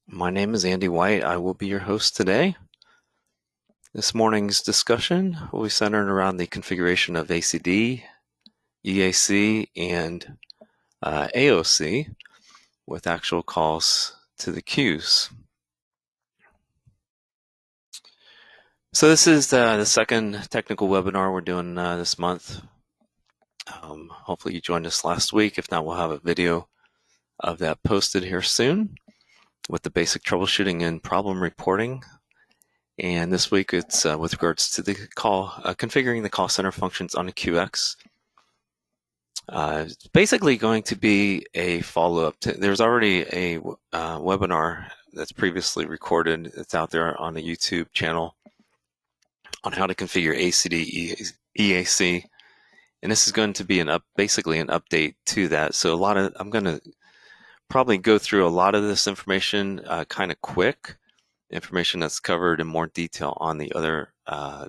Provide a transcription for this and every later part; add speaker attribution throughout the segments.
Speaker 1: My name is Andy White. I will be your host today. This morning's discussion will be centered around the configuration of ACD, EAC, and AOC with actual calls to the queues. So this is the second technical webinar we're doing this month. Hopefully you joined us last week. If not, we'll have a video of that posted here soon with the basic troubleshooting and problem reporting. And this week it's with regards to the call, configuring the call center functions on a QX. It's basically going to be a follow-up. There's already a webinar that's previously recorded. It's out there on the YouTube channel on how to configure ACD EAC. And this is going to be basically an update to that. So I'm going to probably go through a lot of this information kind of quick. Information that's covered in more detail on the other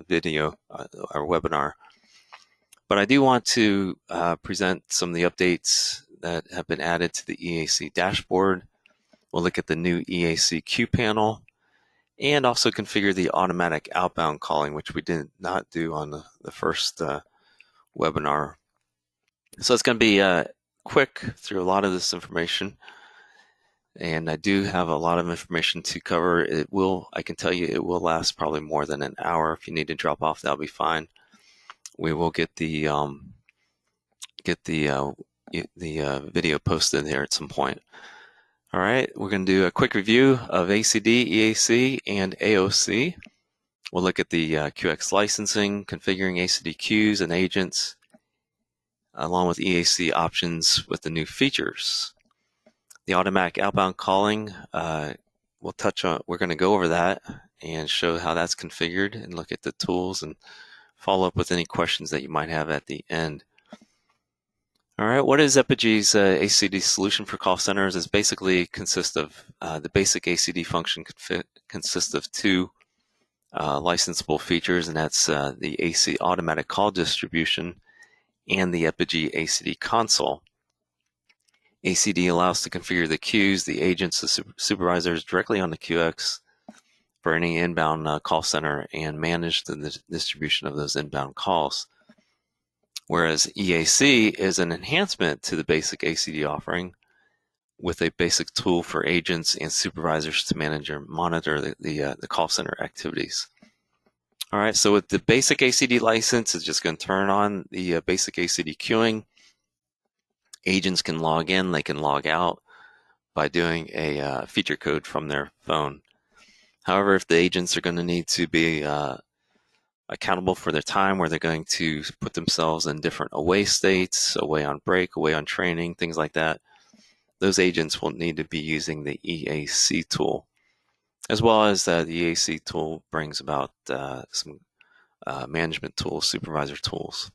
Speaker 1: video or webinar. But I do want to present some of the updates that have been added to the EAC dashboard. We'll look at the new EAC queue panel and also configure the automatic outbound calling, which we did not do on the first webinar. So it's going to be quick through a lot of this information. And I do have a lot of information to cover. I can tell you it will last probably more than an hour. If you need to drop off, that'll be fine. We will get the video posted there at some point. All right, we're going to do a quick review of ACD, EAC, and AOC. We'll look at the QX licensing, configuring ACD queues and agents, along with EAC options with the new features. The automatic outbound calling, we're going to go over that and show how that's configured and look at the tools and follow up with any questions that you might have at the end. All right, what is Epygi's ACD solution for call centers? It basically consists of the basic ACD function consists of two licensable features, and that's the AC automatic call distribution and the Epygi ACD console. ACD allows to configure the queues, the agents, the supervisors directly on the QX for any inbound call center and manage the distribution of those inbound calls. Whereas EAC is an enhancement to the basic ACD offering with a basic tool for agents and supervisors to manage or monitor the call center activities. All right, so with the basic ACD license, it's just going to turn on the basic ACD queuing. Agents can log in, they can log out by doing a feature code from their phone. However, if the agents are going to need to be accountable for their time, where they're going to put themselves in different away states, away on break, away on training, things like that, those agents will need to be using the EAC tool, as well as the EAC tool brings about some management tools, supervisor tools.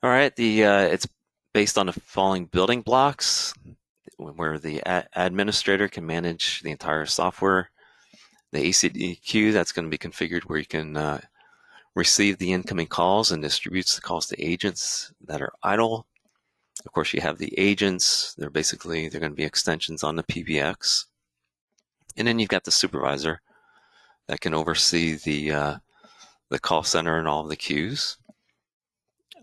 Speaker 1: All right, it's based on the following building blocks, where the administrator can manage the entire software. The ACD queue, that's going to be configured where you can receive the incoming calls and distributes the calls to agents that are idle. Of course, you have the agents. They're going to be extensions on the PBX. And then you've got the supervisor that can oversee the call center and all of the queues.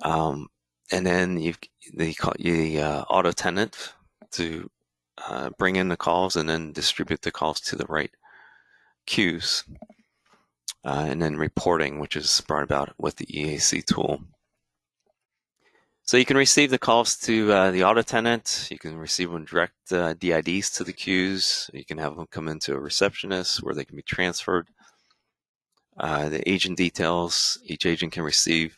Speaker 1: And then you've the auto tenant to bring in the calls and then distribute the calls to the right queues. And then reporting, which is brought about with the EAC tool. So you can receive the calls to the auto tenant. You can receive them direct DIDs to the queues. You can have them come into a receptionist where they can be transferred. The agent details, each agent can receive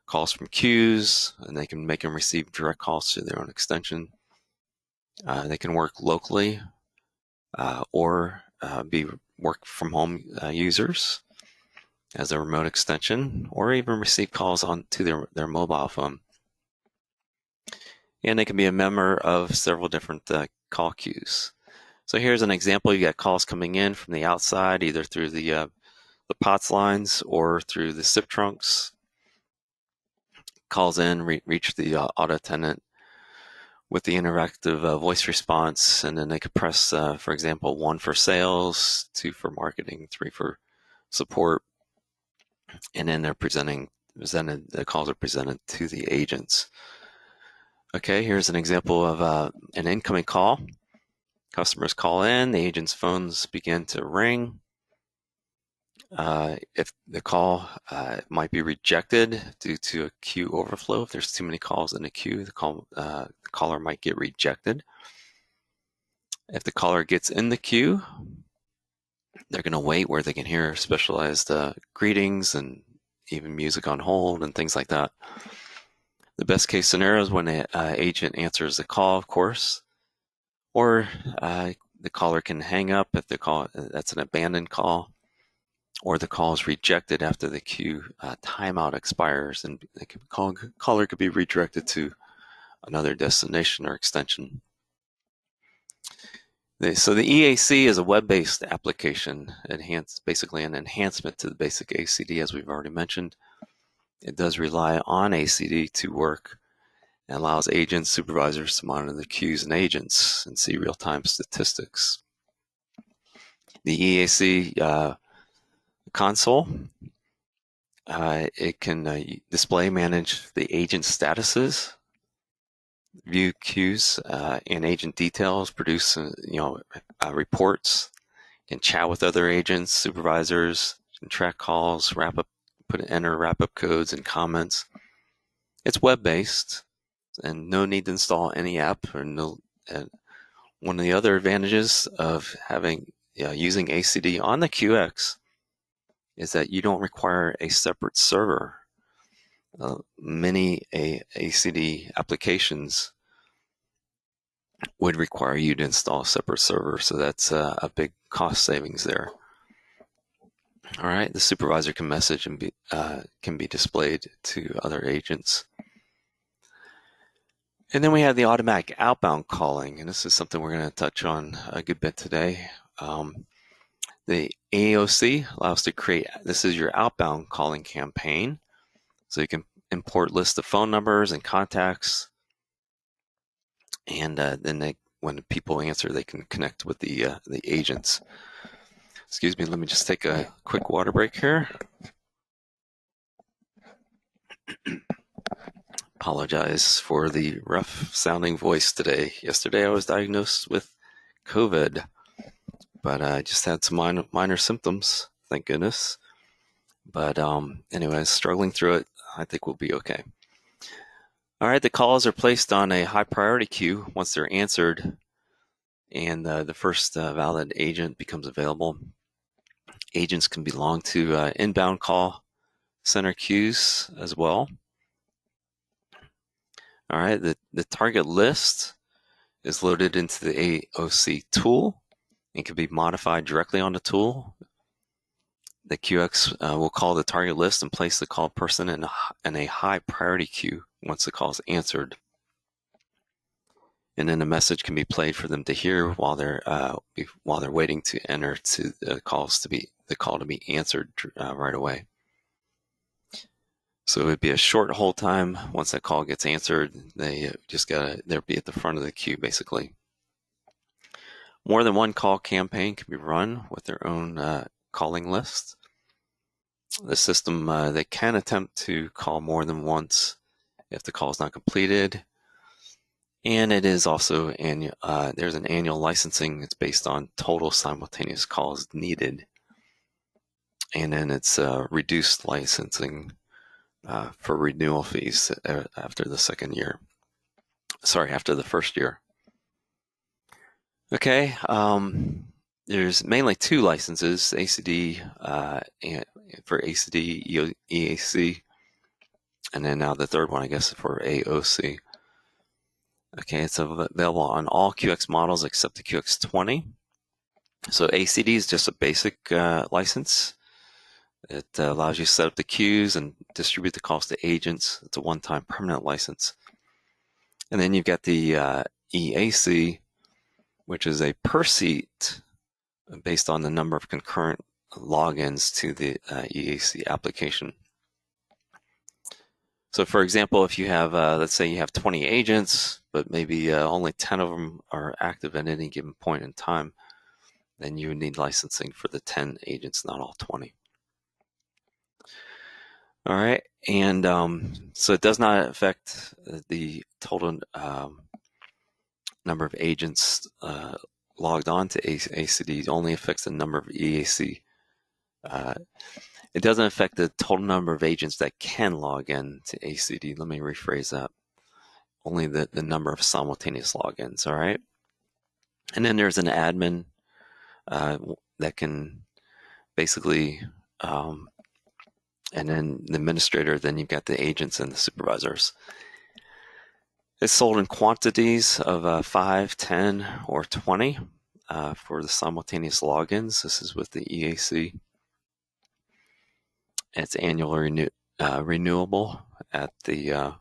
Speaker 1: calls from queues, and they can make them receive direct calls to their own extension. They can work locally or be work from home users as a remote extension, or even receive calls on to their mobile phone. And they can be a member of several different call queues. So here's an example. You got calls coming in from the outside, either through the POTS lines or through the SIP trunks. Calls in, reach the auto tenant, with the interactive voice response, and then they could press, for example, 1 for sales, 2 for marketing, 3 for support, and then they're the calls are presented to the agents. Okay, here's an example of an incoming call. Customers call in, the agent's phones begin to ring. If the call might be rejected due to a queue overflow, if there's too many calls in the queue, the caller might get rejected. If the caller gets in the queue, they're going to wait where they can hear specialized greetings and even music on hold and things like that. The best case scenario is when an agent answers the call, of course, or the caller can hang up if the call that's an abandoned call, or the call is rejected after the queue timeout expires, and the caller could be redirected to another destination or extension. So the EAC is a web-based application, basically an enhancement to the basic ACD, as we've already mentioned. It does rely on ACD to work and allows agents, supervisors to monitor the queues and agents and see real-time statistics. The EAC console, it can display, manage the agent statuses, view queues and agent details, produce reports, and chat with other agents, supervisors, and track calls, enter wrap-up codes and comments. It's web-based and no need to install any app and one of the other advantages of using ACD on the QX is that you don't require a separate server. Many ACD applications would require you to install a separate server, so that's a big cost savings there. All right, the supervisor can message and can be displayed to other agents. And then we have the automatic outbound calling, and this is something we're going to touch on a good bit today. The AOC allows to create, this is your outbound calling campaign. So you can import lists of phone numbers and contacts, and then when people answer, they can connect with the agents. Excuse me, let me just take a quick water break here. Apologize for the rough sounding voice today. Yesterday I was diagnosed with COVID, but I just had some minor symptoms, thank goodness. But anyways, struggling through it. I think we'll be okay. All right, the calls are placed on a high priority queue once they're answered, and the first valid agent becomes available. Agents can belong to inbound call center queues as well. All right, the target list is loaded into the AOC tool and can be modified directly on the tool. The QX will call the target list and place the call person in a high priority queue once the call is answered. And then a message can be played for them to hear while they're waiting to enter to the call to be answered right away. So it'd be a short hold time. Once that call gets answered, they'll be at the front of the queue basically. More than one call campaign can be run with their own calling list. The system, they can attempt to call more than once if the call is not completed. And it is also there's an annual licensing that's based on total simultaneous calls needed. And then it's reduced licensing for renewal fees after the first year. Okay, there's mainly two licenses, ACD for ACD, EAC, and then now the third one, I guess, for AOC. Okay, it's available on all QX models except the QX20. So ACD is just a basic license. It allows you to set up the queues and distribute the calls to agents. It's a one-time permanent license. And then you've got the EAC, which is a per seat based on the number of concurrent logins to the EAC application. So for example, if you have, let's say you have 20 agents, but maybe only 10 of them are active at any given point in time, then you would need licensing for the 10 agents, not all 20. All right, and so it does not affect the total number of agents logged on to ACD. It only affects the number of EAC. It doesn't affect the total number of agents that can log in to ACD. Let me rephrase that. Only the number of simultaneous logins, all right? And then there's an admin that can basically, and then the administrator, then you've got the agents and the supervisors. It's sold in quantities of 5, 10, or 20 for the simultaneous logins. This is with the EAC. It's annually renewable at the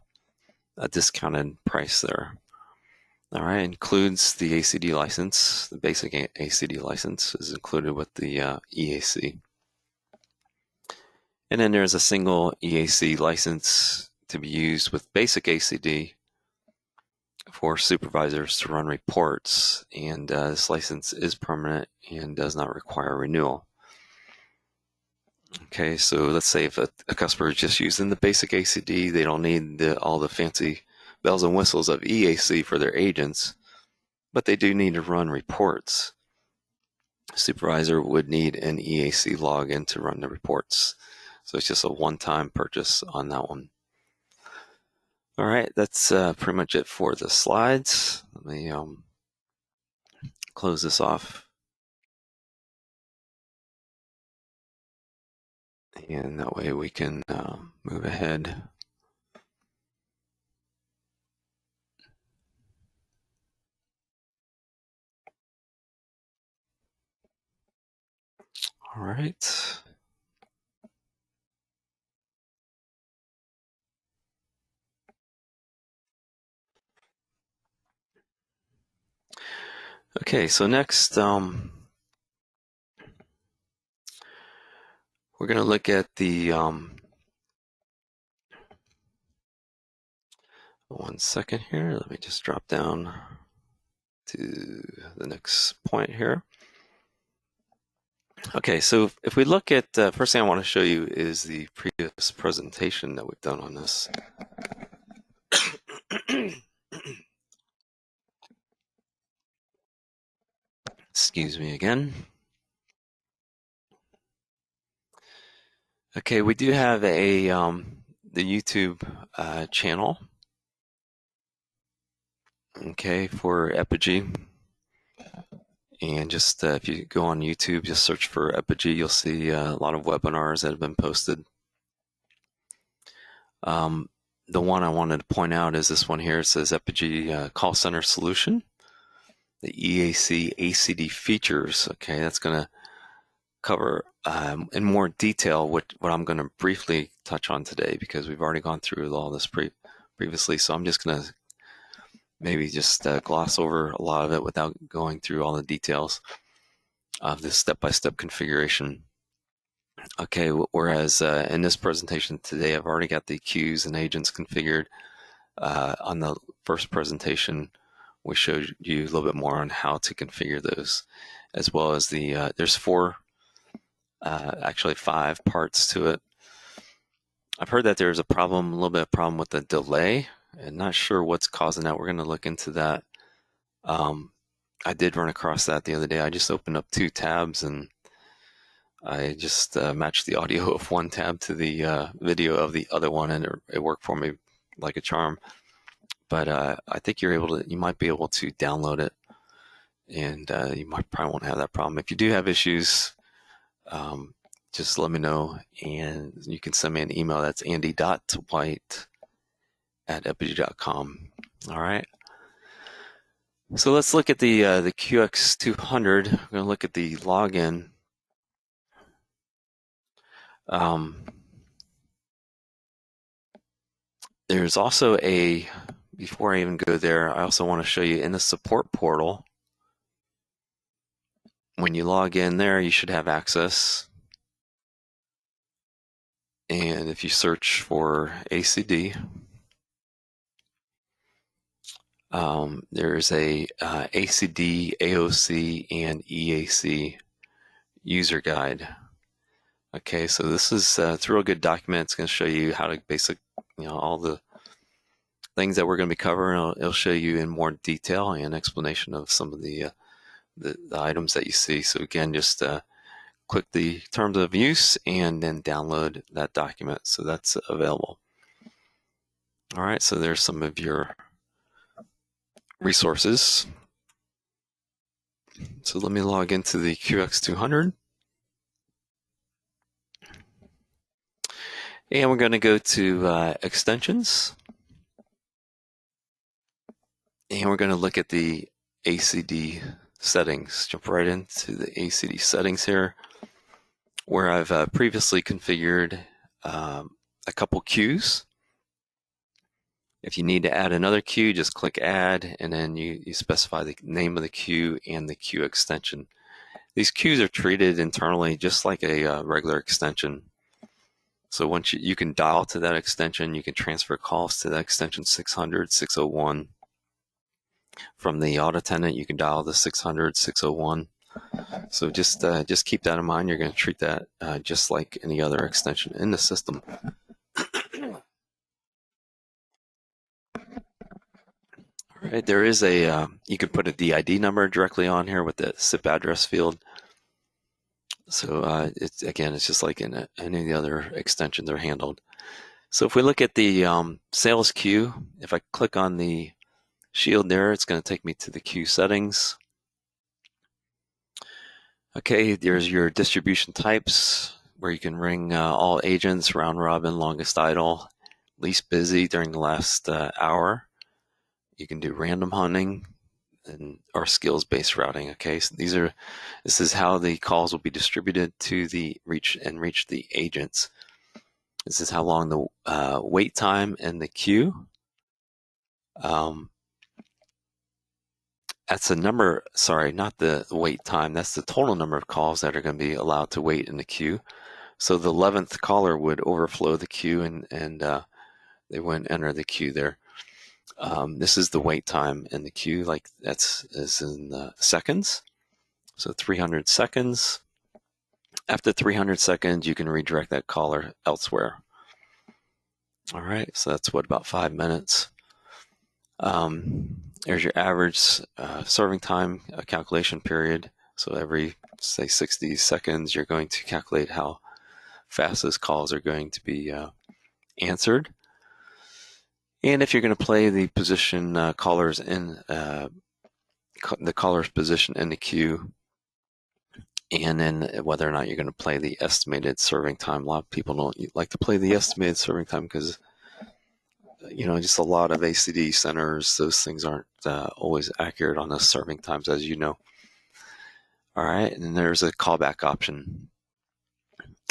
Speaker 1: a discounted price there. All right, includes the ACD license. The basic ACD license is included with the EAC. And then there's a single EAC license to be used with basic ACD for supervisors to run reports. And this license is permanent and does not require renewal. Okay, so let's say if a customer is just using the basic ACD, they don't need all the fancy bells and whistles of EAC for their agents, but they do need to run reports. A supervisor would need an EAC login to run the reports. So it's just a one-time purchase on that one. All right, that's pretty much it for the slides. Let me close this off. And that way we can move ahead. All right. Okay, so next we're going to look at the one second here. Let me just drop down to the next point here. Okay, so if we look at, first thing I want to show you is the previous presentation that we've done on this. Excuse me again. Okay, we do have a the YouTube channel. Okay, for Epygi. And just if you go on YouTube, just search for Epygi, you'll see a lot of webinars that have been posted. The one I wanted to point out is this one here. It says Epygi Call Center Solution, the EAC ACD features. Okay, that's going to cover in more detail what I'm going to briefly touch on today, because we've already gone through all this previously. So I'm just going to maybe just gloss over a lot of it without going through all the details of this step-by-step configuration. Okay, whereas in this presentation today, I've already got the queues and agents configured. On the first presentation, we showed you a little bit more on how to configure those, as well as the, there's actually 5 parts to it. I've heard that there's a little bit of problem with the delay, and not sure what's causing that. We're going to look into that. I did run across that the other day. I just opened up 2 tabs and I just matched the audio of one tab to the video of the other one, and it worked for me like a charm. But I think you might be able to download it, and you probably won't have that problem. If you do have issues, just let me know, and you can send me an email. That's andy.white@epygi.com. All right. So let's look at the QX200. We're going to look at the login. There's also before I even go there, I also want to show you in the support portal. When you log in there, you should have access. And if you search for ACD, there's a ACD, AOC, and EAC user guide. Okay, so this is it's a real good document. It's going to show you how to all the things that we're going to be covering. It'll show you in more detail and explanation of some of the items that you see. So again, just click the terms of use and then download that document. So that's available. All right, so there's some of your resources. So let me log into the QX200. And we're going to go to extensions. And we're going to look at the ACD settings. Jump right into the ACD settings here, where I've previously configured a couple queues. If you need to add another queue, just click add, and then you specify the name of the queue and the queue extension. These queues are treated internally just like a regular extension. So once you can dial to that extension, you can transfer calls to that extension 600, 601. From the auto attendant, you can dial the 600, 601. So just keep that in mind. You're going to treat that just like any other extension in the system. All right, there is you could put a DID number directly on here with the SIP address field. So it's just like in any of the other extensions are handled. So if we look at the sales queue, if I click on the shield there, it's going to take me to the queue settings. Okay, there's your distribution types where you can ring all agents, round robin, longest idle, least busy during the last hour. You can do random hunting or skills-based routing. Okay, so this is how the calls will be distributed to reach the agents. This is how long the wait time in the queue. That's the number, sorry, not the wait time. That's the total number of calls that are going to be allowed to wait in the queue. So the 11th caller would overflow the queue and they wouldn't enter the queue there. This is the wait time in the queue, like is in seconds. So 300 seconds. After 300 seconds, you can redirect that caller elsewhere. All right, so that's about 5 minutes. There's your average serving time calculation period. So every, say, 60 seconds, you're going to calculate how fast those calls are going to be answered. And if you're going to play the position callers in the caller's position in the queue, and then whether or not you're going to play the estimated serving time. A lot of people don't like to play the estimated serving time because, just a lot of ACD centers, those things aren't always accurate on the serving times, as you know. All right, and then there's a callback option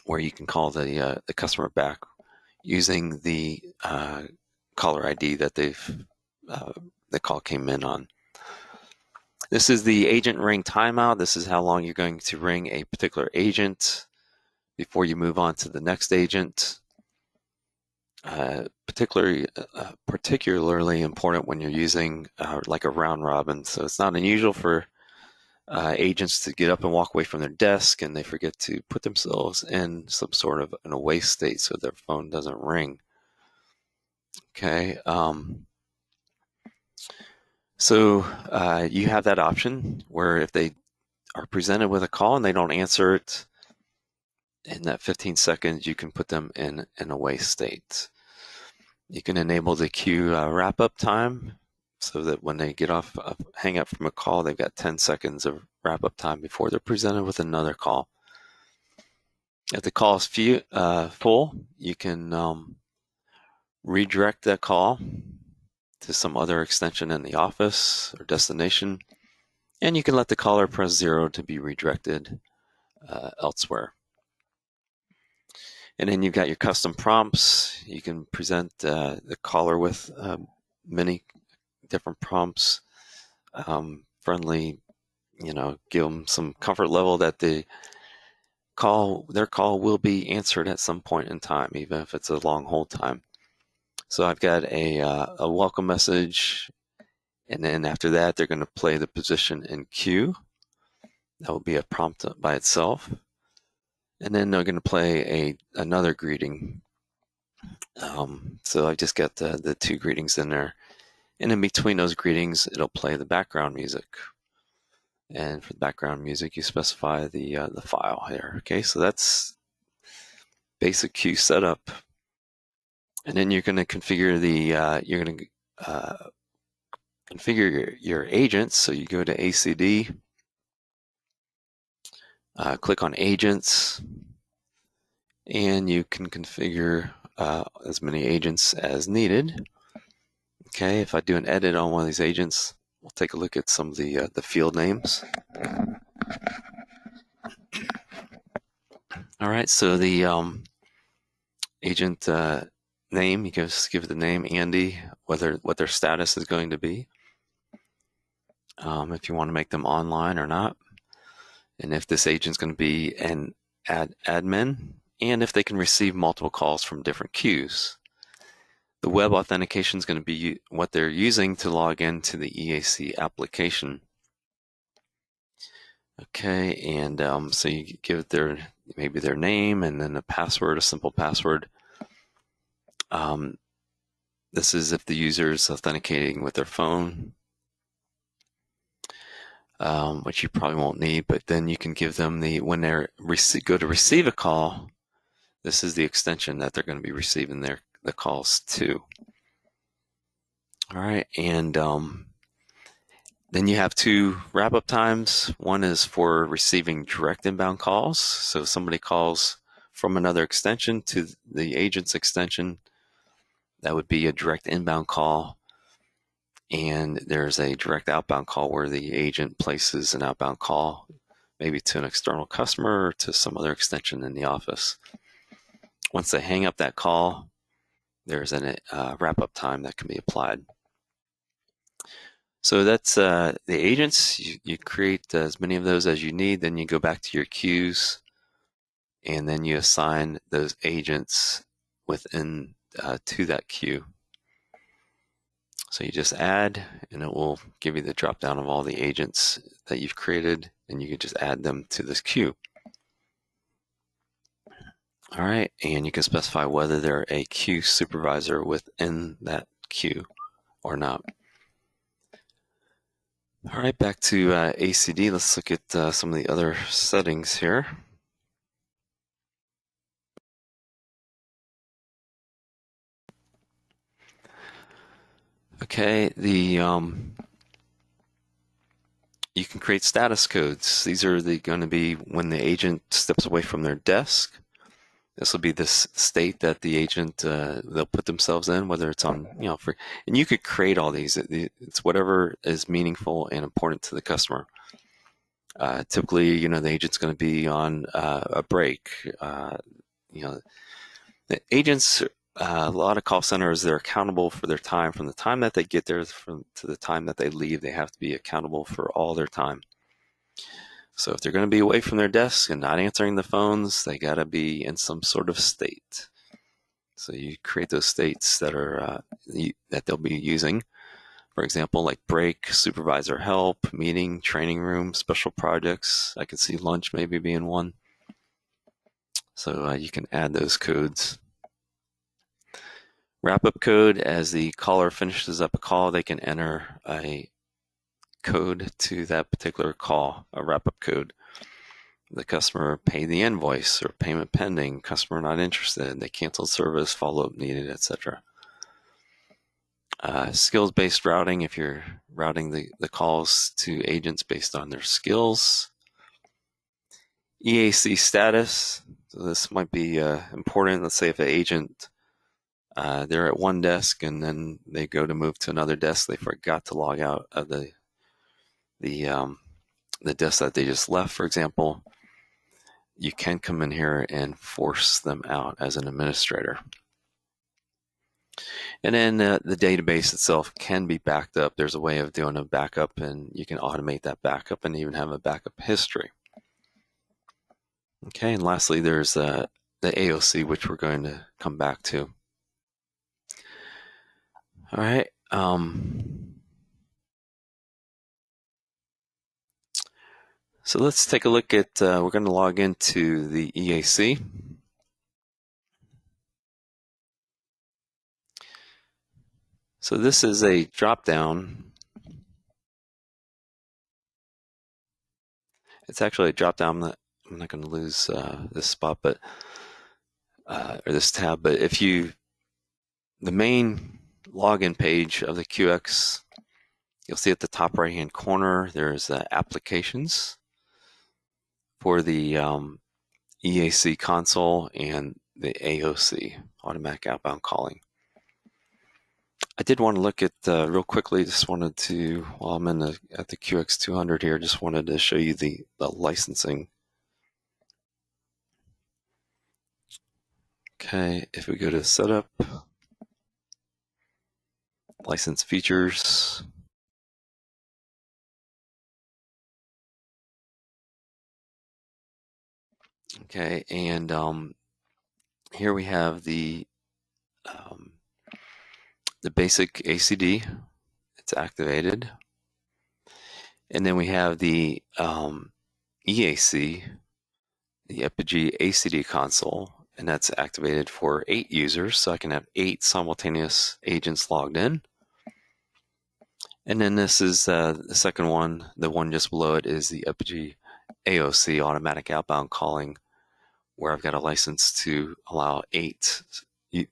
Speaker 1: where you can call the customer back using the caller ID that the call came in on. This is the agent ring timeout. This is how long you're going to ring a particular agent before you move on to the next agent. Particularly important when you're using like a round robin. So it's not unusual for agents to get up and walk away from their desk and they forget to put themselves in some sort of an away state so their phone doesn't ring. Okay. So you have that option where if they are presented with a call and they don't answer it in that 15 seconds, you can put them in an away state. You can enable the queue wrap-up time so that when they get off, hang up from a call, they've got 10 seconds of wrap-up time before they're presented with another call. If the call is full, you can redirect that call to some other extension in the office or destination, and you can let the caller press 0 to be redirected elsewhere. And then you've got your custom prompts. You can present the caller with many different prompts, friendly, give them some comfort level that the their call will be answered at some point in time, even if it's a long hold time. So I've got a welcome message, and then after that, they're going to play the position in queue. That will be a prompt by itself. And then they're going to play another greeting. So I just got the two greetings in there. And in between those greetings, it'll play the background music. And for the background music, you specify the file here. Okay, so that's basic queue setup. And then you're going to configure configure your agents. So you go to ACD, click on agents, and you can configure as many agents as needed. Okay, if I do an edit on one of these agents, we'll take a look at some of the field names. All right, so the agent name, you just give the name Andy, what their status is going to be, if you want to make them online or not, and if this agent's going to be an admin, and if they can receive multiple calls from different queues. The web authentication is going to be what they're using to log into the EAC application. Okay, and so you give maybe their name and then a password, a simple password. This is if the user is authenticating with their phone, which you probably won't need, but then you can give them when they go to receive a call, this is the extension that they're going to be receiving the calls to. All right, and then you have two wrap-up times. One is for receiving direct inbound calls. So if somebody calls from another extension to the agent's extension, that would be a direct inbound call. And there's a direct outbound call where the agent places an outbound call, maybe to an external customer or to some other extension in the office. Once they hang up that call, there's a wrap-up time that can be applied. So that's the agents. You create as many of those as you need. Then you go back to your queues, and then you assign those agents within to that queue. So you just add, and it will give you the drop down of all the agents that you've created, and you can just add them to this queue. All right, and you can specify whether they're a queue supervisor within that queue or not. All right, back to ACD. Let's look at some of the other settings here. Okay, you can create status codes. These are going to be when the agent steps away from their desk. This will be this state that the agent they'll put themselves in, whether it's on and you could create all these. It's whatever is meaningful and important to the customer. Typically, the agent's going to be on a break. The agents, a lot of call centers, they're accountable for their time from the time that they get there to the time that they leave. They have to be accountable for all their time. So if they're going to be away from their desk and not answering the phones, they got to be in some sort of state. So you create those states that are that they'll be using. For example, like break, supervisor help, meeting, training room, special projects. I could see lunch maybe being one. So you can add those codes. Wrap-up code, as the caller finishes up a call, they can enter a code to that particular call, a wrap-up code. The customer paid the invoice or payment pending, customer not interested, they canceled service, follow-up needed, etc. Skills-based routing, if you're routing the calls to agents based on their skills. EAC status, so this might be important. Let's say if an agent, they're at one desk and then they go to move to another desk, they forgot to log out of the desk that they just left, for example, you can come in here and force them out as an administrator. And then the database itself can be backed up. There's a way of doing a backup, and you can automate that backup and even have a backup history. Okay, and lastly, there's the AOC, which we're going to come back to. All right. So let's take a look at, we're going to log into the EAC. So this is a drop-down. It's actually a drop-down that I'm not going to lose this spot, but or this tab. But if you, the main login page of the QX, you'll see at the top right-hand corner, there's applications for the EAC console and the AOC, automatic outbound calling. I did want to look at real quickly. Just wanted to, while I'm in at the QX200 here, just wanted to show you the licensing. Okay, if we go to setup, license features. Okay, and here we have um, the basic ACD. It's activated, and then we have the EAC, the Epygi ACD console, and that's activated for 8 users, so I can have 8 simultaneous agents logged in. And then this is the second one. The one just below it is the Epygi AOC, automatic outbound calling, where I've got a license to allow 8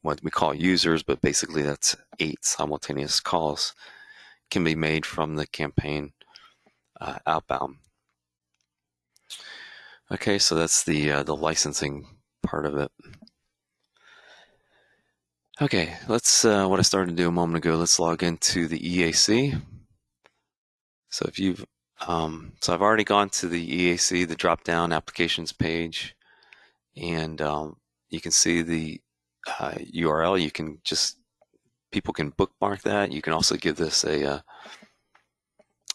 Speaker 1: what we call users, but basically that's 8 simultaneous calls can be made from the campaign outbound. Okay, so that's the licensing part of it. Okay, let's what I started to do a moment ago. Let's log into the EAC. So if you've so I've already gone to the EAC, the drop-down applications page, and you can see the URL. You can just people can bookmark that. You can also give this a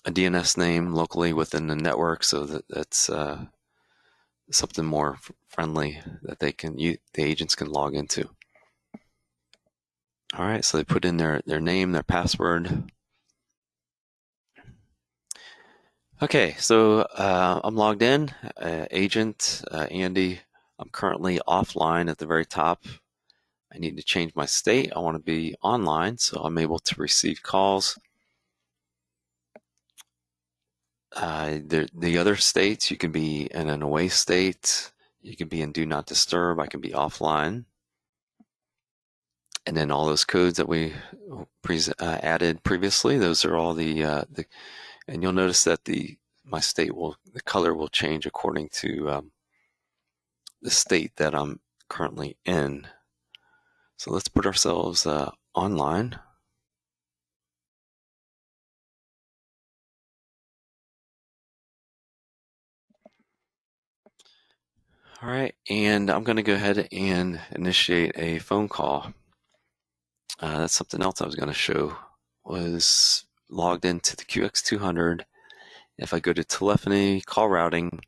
Speaker 1: DNS name locally within the network, so that's something more friendly that they can the agents can log into. All right, so they put in their name, their password. Okay, so I'm logged in, agent Andy. I'm currently offline at the very top. I need to change my state. I want to be online, so I'm able to receive calls. The other states, you can be in an away state. You can be in do not disturb. I can be offline. And then all those codes that we added previously, those are all and you'll notice that the color will change according to the state that I'm currently in. So let's put ourselves online. All right, and I'm going to go ahead and initiate a phone call. That's something else I was going to show. Was logged into the QX200. If I go to telephony, call routing,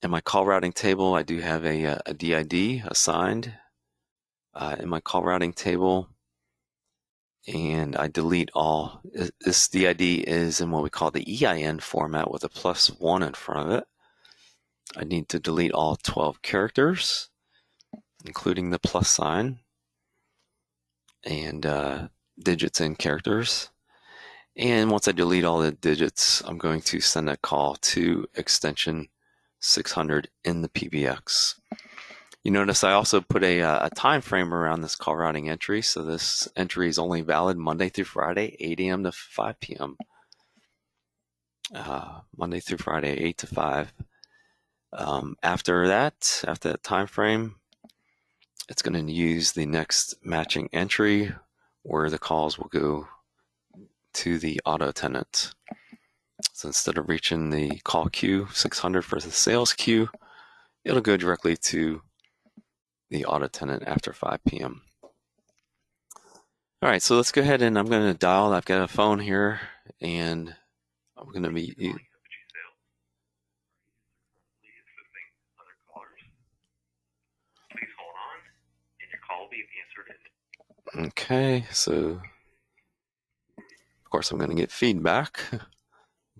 Speaker 1: in my call routing table, I do have a DID assigned in my call routing table, and I delete all. This DID is in what we call the EIN format with a +1 in front of it. I need to delete all 12 characters, including the plus sign and digits and characters. And once I delete all the digits, I'm going to send a call to extension 600 in the PBX. You notice I also put a time frame around this call routing entry. So this entry is only valid Monday through Friday, 8 a.m. to 5 p.m. Monday through Friday, 8 to 5. After that time frame, it's going to use the next matching entry where the calls will go to the auto tenant. So instead of reaching the call queue 600 for the sales queue, it'll go directly to the auto tenant after 5 p.m. All right, so let's go ahead and I'm going to dial. I've got a phone here, and I'm going to be. Okay, so of course I'm going to get feedback.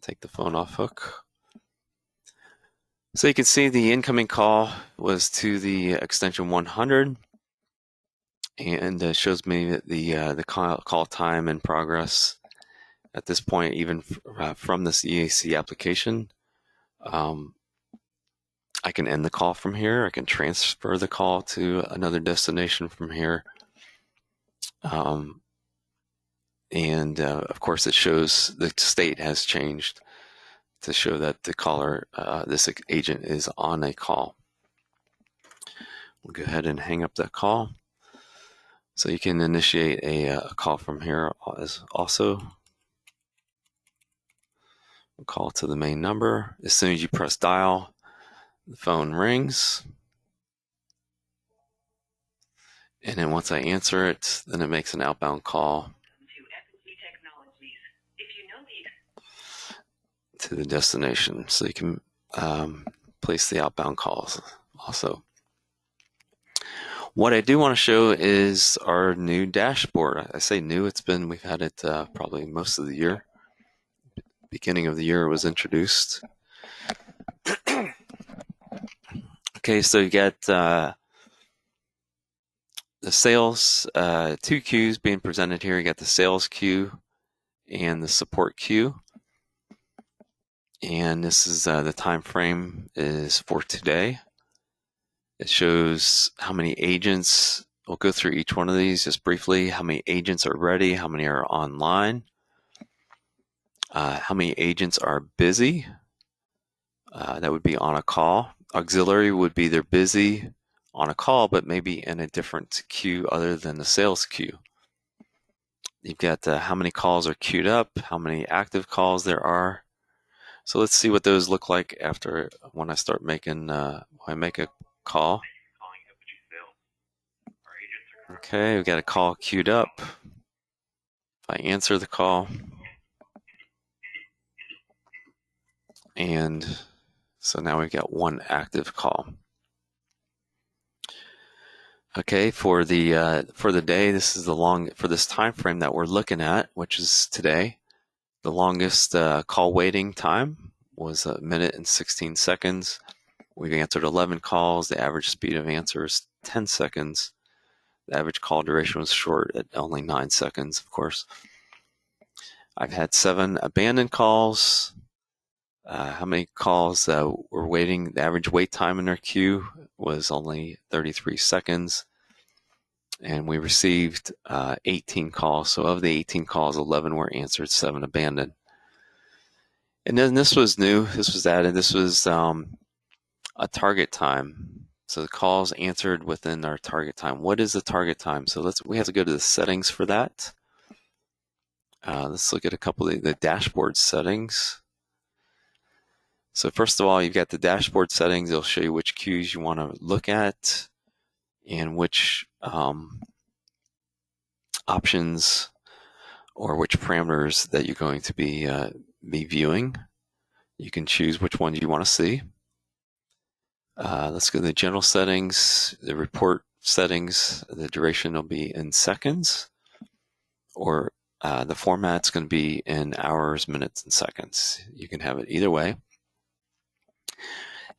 Speaker 1: Take the phone off hook. So you can see the incoming call was to the extension 100, and it shows me that the call time in progress at this point, even from this EAC application. I can end the call from here. I can transfer the call to another destination from here. And of course, it shows the state has changed to show that the caller, this agent, is on a call. We'll go ahead and hang up that call. So you can initiate a call from here as also. We'll call to the main number. As soon as you press dial, the phone rings. And then once I answer it, then it makes an outbound call to the destination. So you can place the outbound calls also. What I do want to show is our new dashboard. I say new, we've had it probably most of the year. Beginning of the year it was introduced. Okay, so you get the sales, two queues being presented here. You got the sales queue and the support queue. And this is the time frame is for today. It shows how many agents. We'll go through each one of these just briefly. How many agents are ready? How many are online? How many agents are busy? That would be on a call. Auxiliary would be they're busy on a call, but maybe in a different queue other than the sales queue. You've got how many calls are queued up, how many active calls there are. So let's see what those look like after when I start making, when I make a call. Okay, we've got a call queued up. If I answer the call, and so now we've got one active call. Okay, for the day, this is for this time frame that we're looking at, which is today. The longest call waiting time was 1 minute and 16 seconds. We've answered 11 calls. The average speed of answer is 10 seconds. The average call duration was short at only 9 seconds, of course. I've had 7 abandoned calls. How many calls were waiting? The average wait time in our queue was only 33 seconds. And we received 18 calls. So of the 18 calls, 11 were answered, 7 abandoned. And then this was new. This was added. This was a target time. So the calls answered within our target time. What is the target time? So we have to go to the settings for that. Let's look at a couple of the dashboard settings. So first of all, you've got the dashboard settings. It'll show you which queues you want to look at and which options or which parameters that you're going to be viewing. You can choose which ones you want to see. Let's go to the general settings, the report settings. The duration will be in seconds, or the format's going to be in hours, minutes, and seconds. You can have it either way.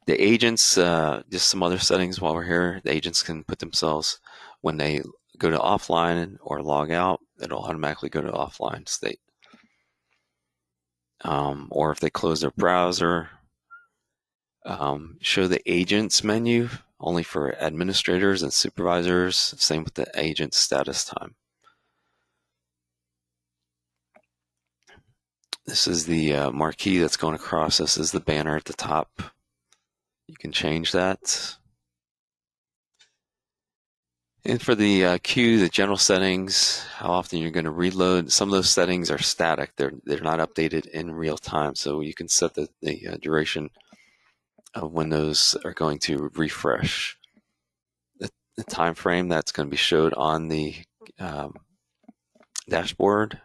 Speaker 1: The agents, just some other settings while we're here. The agents can put themselves, when they go to offline or log out, it'll automatically go to offline state. Or if they close their browser, show the agents menu only for administrators and supervisors. Same with the agent status time. This is the marquee that's going across. This is the banner at the top. You can change that. And for the queue, the general settings, how often you're going to reload. Some of those settings are static. They're not updated in real time. So you can set the duration of when those are going to refresh. The time frame that's going to be showed on the dashboard.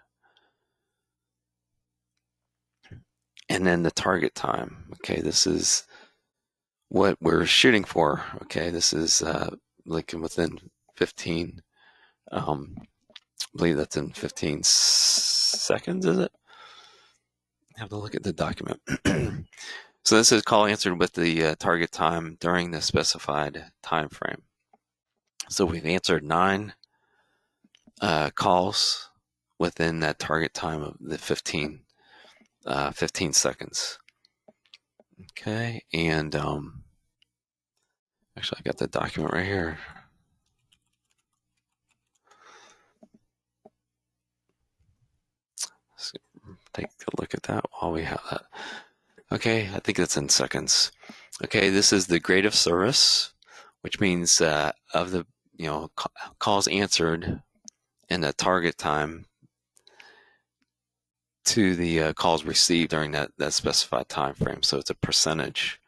Speaker 1: And then the target time. Okay, this is what we're shooting for. Okay, this is like within 15. I believe that's in 15 seconds, is it? Have to look at the document. So this is call answered with the target time during the specified time frame. So we've answered 9 calls within that target time of the 15 seconds. Okay, and actually I got the document right here. Let's take a look at that while we have that. Okay, I think that's in seconds. Okay, this is the grade of service, which means of the calls answered in the target time to the calls received during that specified time frame. So it's a percentage.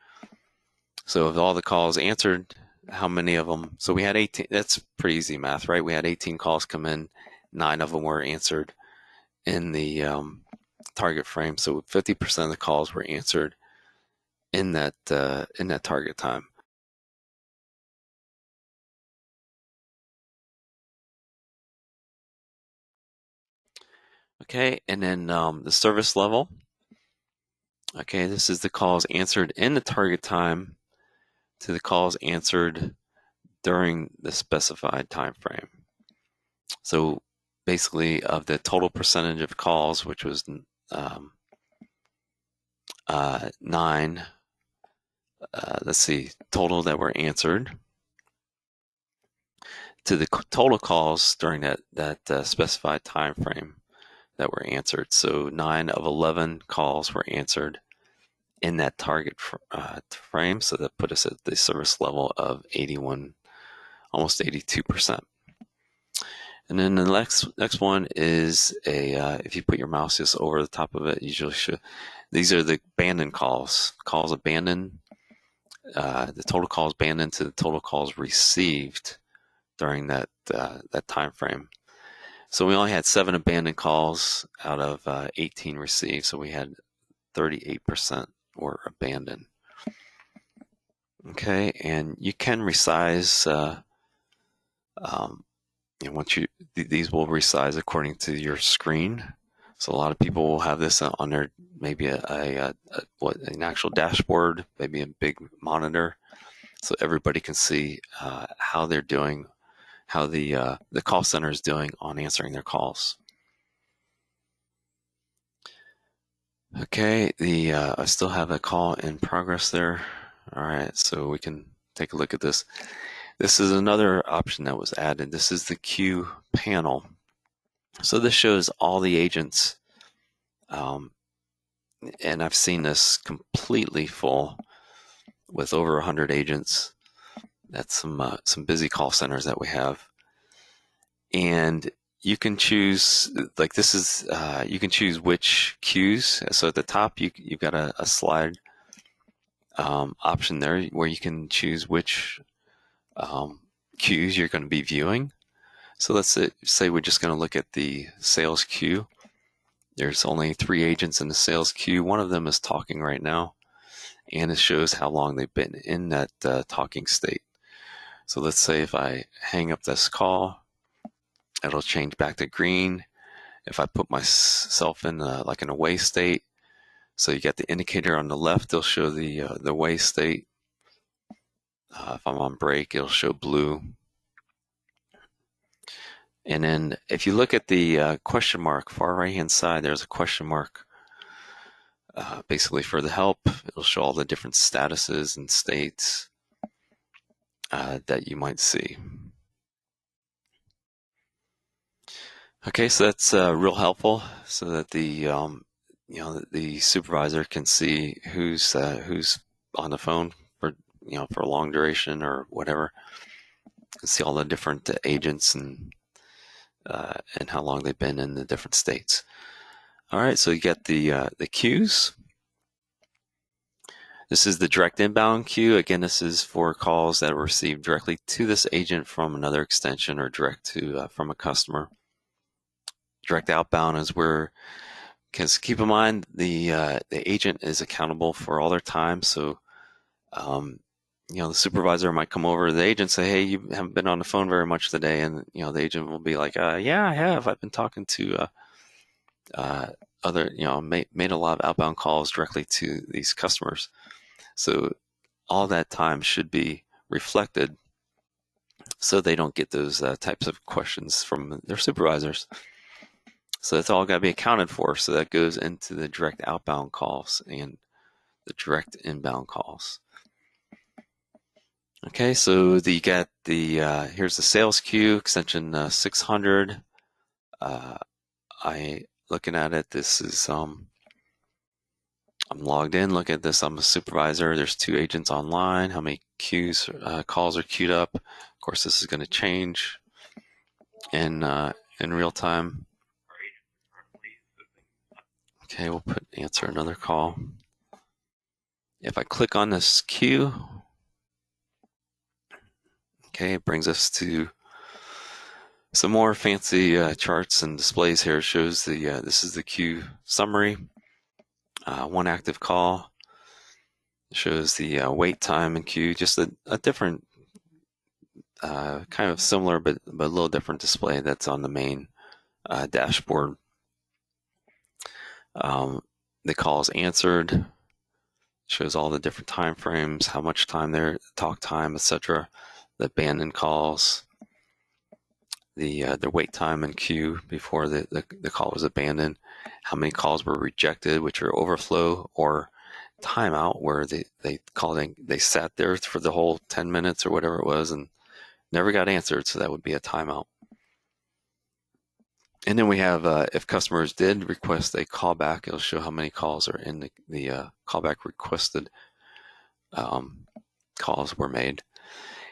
Speaker 1: So of all the calls answered, how many of them? So we had 18. That's pretty easy math, right? We had 18 calls come in. 9 of them were answered in the target frame. So 50% of the calls were answered in that target time. Okay, and then the service level. Okay, this is the calls answered in the target time to the calls answered during the specified time frame. So basically, of the total percentage of calls, which was 9, let's see, total that were answered, to the total calls during that specified time frame that were answered. So 9 of 11 calls were answered in that target frame. So that put us at the service level of 81, almost 82%. And then the next one is if you put your mouse just over the top of it, usually these are the abandoned calls. Calls abandoned, the total calls abandoned to the total calls received during that time frame. So we only had 7 abandoned calls out of 18 received. So we had 38% were abandoned. Okay, and you can resize. Once these will resize according to your screen. So a lot of people will have this on their maybe an actual dashboard, maybe a big monitor, so everybody can see how they're doing, how the call center is doing on answering their calls. Okay, I still have a call in progress there. All right, so we can take a look at this. This is another option that was added. This is the queue panel. So this shows all the agents, and I've seen this completely full with over 100 agents. That's some busy call centers that we have. And you can choose, like this is, you can choose which queues. So at the top, you've got a slide option there where you can choose which queues you're going to be viewing. So let's say we're just going to look at the sales queue. There's only 3 agents in the sales queue. One of them is talking right now, and it shows how long they've been in that talking state. So let's say if I hang up this call, it'll change back to green. If I put myself in like an away state, so you got the indicator on the left, it'll show the away state. If I'm on break, it'll show blue. And then if you look at the question mark, far right-hand side, there's a question mark. Basically for the help, it'll show all the different statuses and states that you might see. Okay, so that's real helpful, so that the the supervisor can see who's on the phone for for a long duration or whatever. Can see all the different agents and how long they've been in the different states. All right, so you get the queues. This is the direct inbound queue. Again, this is for calls that are received directly to this agent from another extension or direct to from a customer. Direct outbound is where, because keep in mind the agent is accountable for all their time. So the supervisor might come over to the agent and say, hey, you haven't been on the phone very much today. And, the agent will be like, yeah, I have. I've been talking to uh, other, made a lot of outbound calls directly to these customers. So all that time should be reflected so they don't get those types of questions from their supervisors. So that's all got to be accounted for. So that goes into the direct outbound calls and the direct inbound calls. Okay, so you got the here's the sales queue extension 600. I looking at it. This is I'm logged in. Look at this. I'm a supervisor. There's 2 agents online. How many calls are queued up? Of course, this is going to change in real time. Okay, we'll answer another call. If I click on this queue, okay, it brings us to some more fancy charts and displays here. It shows this is the queue summary. 1 active call. It shows the wait time in queue. Just a different, kind of similar but a little different display that's on the main dashboard. The call is answered. Shows all the different time frames, how much time there, talk time, etc. The abandoned calls, the wait time in queue before the call was abandoned, how many calls were rejected, which are overflow or timeout, where they sat there for the whole 10 minutes or whatever it was and never got answered, so that would be a timeout. And then we have if customers did request a callback, it'll show how many calls are in the callback requested calls were made.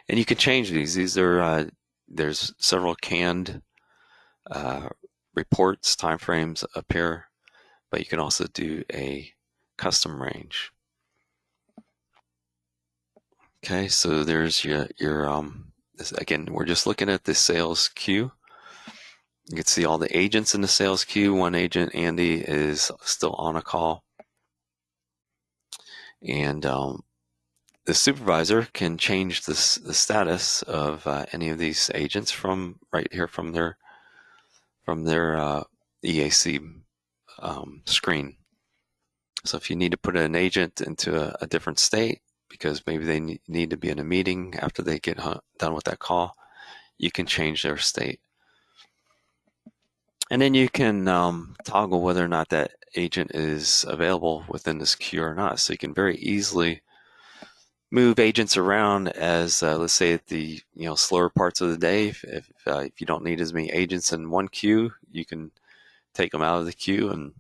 Speaker 1: And you can change these. These are there's several canned reports, timeframes up here, but you can also do a custom range. Okay, so there's your this, again, we're just looking at the sales queue. You can see all the agents in the sales queue. 1 agent, Andy, is still on a call. And the supervisor can change the status of any of these agents from right here from their EAC screen. So if you need to put an agent into a different state because maybe they need to be in a meeting after they get done with that call, you can change their state. And then you can toggle whether or not that agent is available within this queue or not. So you can very easily move agents around as, let's say, at the slower parts of the day. If you don't need as many agents in one queue, you can take them out of the queue and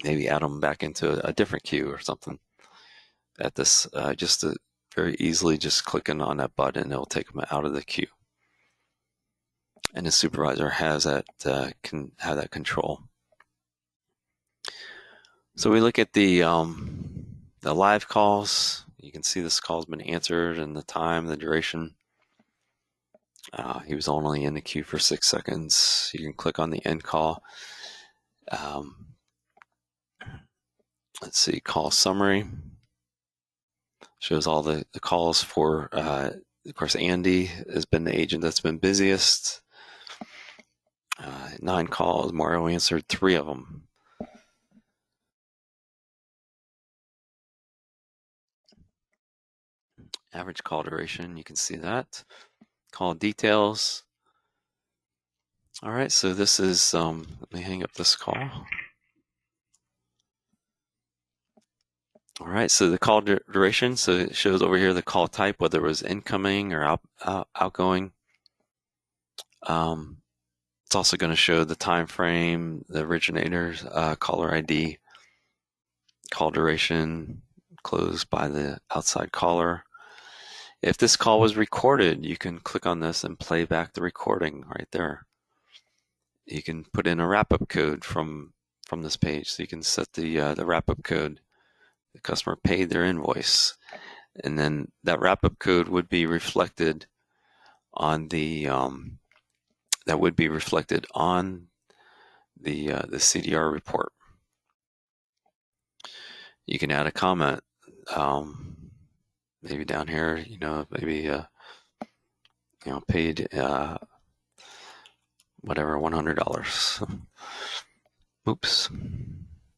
Speaker 1: maybe add them back into a different queue or something. At this, just very easily, just clicking on that button, it'll take them out of the queue. And the supervisor has that can have that control. So we look at the live calls. You can see this call's been answered and the time, the duration. He was only in the queue for 6 seconds. You can click on the end call. Let's see, call summary. Shows all the calls for, of course, Andy has been the agent that's been busiest. 9 calls, Mario answered 3 of them. Average call duration, you can see that. Call details. All right, so this is, let me hang up this call. All right, so the call duration, so it shows over here the call type, whether it was incoming or outgoing. It's also going to show the time frame, the originator's caller ID, call duration, closed by the outside caller. If this call was recorded, you can click on this and play back the recording right there. You can put in a wrap-up code from this page, so you can set the wrap-up code. The customer paid their invoice, and then that wrap-up code would be reflected on the the CDR report. You can add a comment. maybe down here, maybe paid whatever, $100. Oops,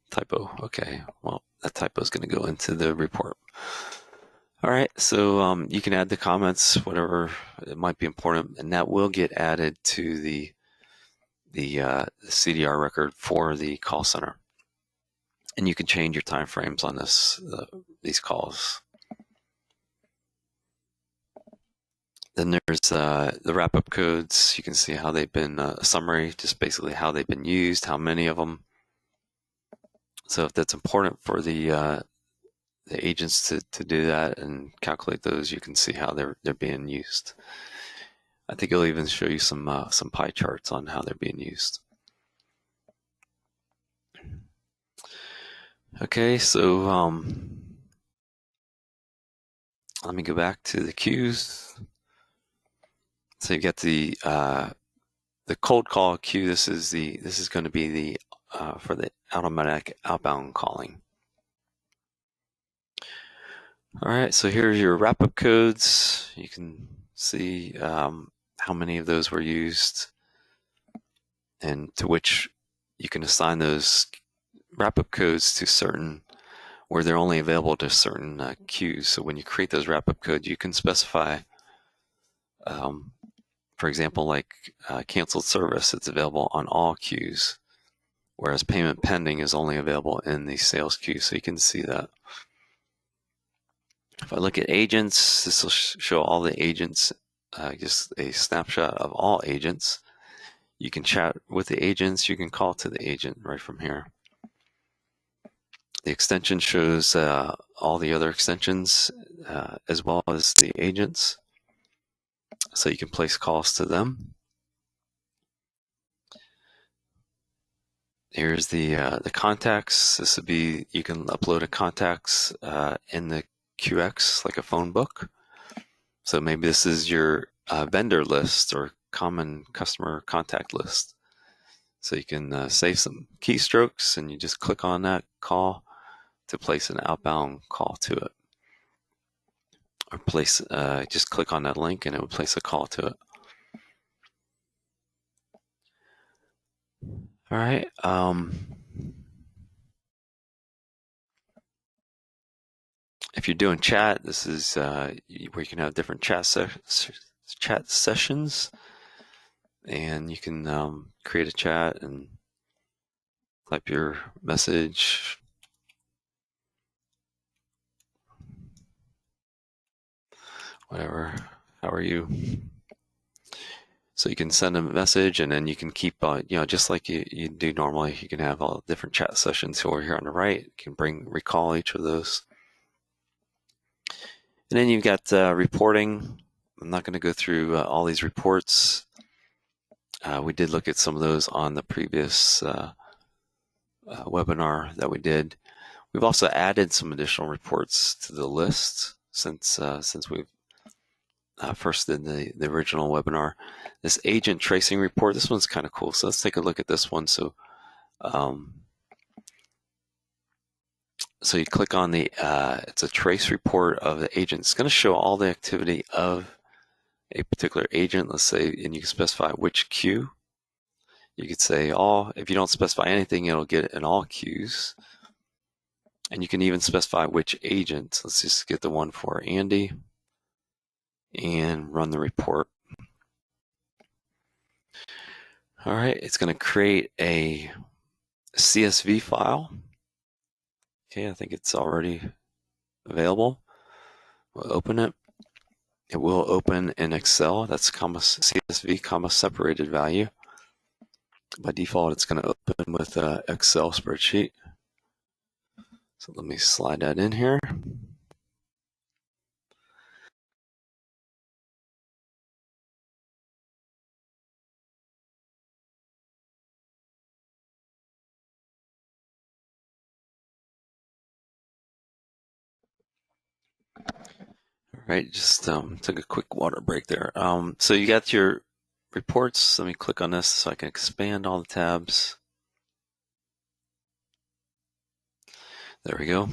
Speaker 1: typo. Okay, well, that typo is going to go into the report. All right, so you can add the comments, whatever it might be important, and that will get added to the CDR record for the call center. And you can change your time frames on these calls. Then there's the wrap-up codes. You can see how they've been, a summary, just basically how they've been used, how many of them. So if that's important for the agents to do that and calculate those, you can see how they're being used. I think it'll even show you some pie charts on how they're being used. Okay, so let me go back to the queues. So you get the cold call queue. This is going to be the for the automatic outbound calling. All right, so here's your wrap-up codes. You can see how many of those were used and to which you can assign those wrap-up codes to certain, where they're only available to certain queues. So when you create those wrap-up codes, you can specify, for example, like canceled service, it's available on all queues, whereas payment pending is only available in the sales queue. So you can see that. If I look at agents, this will show all the agents, just a snapshot of all agents. You can chat with the agents, you can call to the agent right from here. The extension shows all the other extensions as well as the agents, so you can place calls to them. Here's the contacts. This would be, you can upload a contacts in the QX like a phone book. So maybe this is your vendor list or common customer contact list. So you can save some keystrokes and you just click on that call to place an outbound call to it. Or just click on that link and it will place a call to it. All right. If you're doing chat, this is where you can have different chat sessions, and you can create a chat and type your message. Whatever. How are you? So you can send a message, and then you can keep, just like you do normally. You can have all different chat sessions over here on the right. You can recall each of those. And then you've got reporting. I'm not going to go through all these reports. We did look at some of those on the previous webinar that we did. We've also added some additional reports to the list since we've first did the original webinar. This agent tracing report, this one's kind of cool. So let's take a look at this one. So you click on it's a trace report of the agent. It's going to show all the activity of a particular agent. Let's say, and you can specify which queue. You could say all. If you don't specify anything, it'll get in all queues. And you can even specify which agent. Let's just get the one for Andy and run the report. All right, it's going to create a CSV file. Okay, I think it's already available. We'll open it. It will open in Excel. That's CSV, separated value. By default, it's going to open with an Excel spreadsheet. So let me slide that in here. All right, just took a quick water break there. So you got your reports. Let me click on this so I can expand all the tabs. There we go.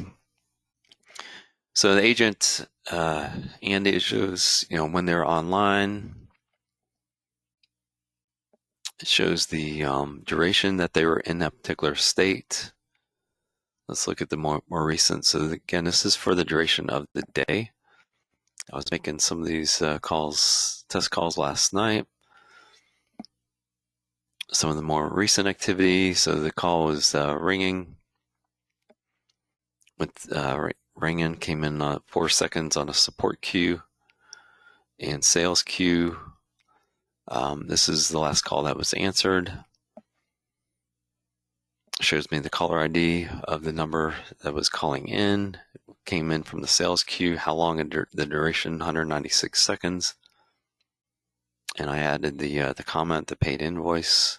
Speaker 1: So the agent and it shows, when they're online. It shows the duration that they were in that particular state. Let's look at the more recent. So again, this is for the duration of the day. I was making some of these test calls last night. Some of the more recent activity. So the call was ringing. With ringing came in 4 seconds on a support queue and sales queue. This is the last call that was answered. Shows me the caller ID of the number that was calling in. It came in from the sales queue. How long the duration? 196 seconds. And I added the comment, the paid invoice,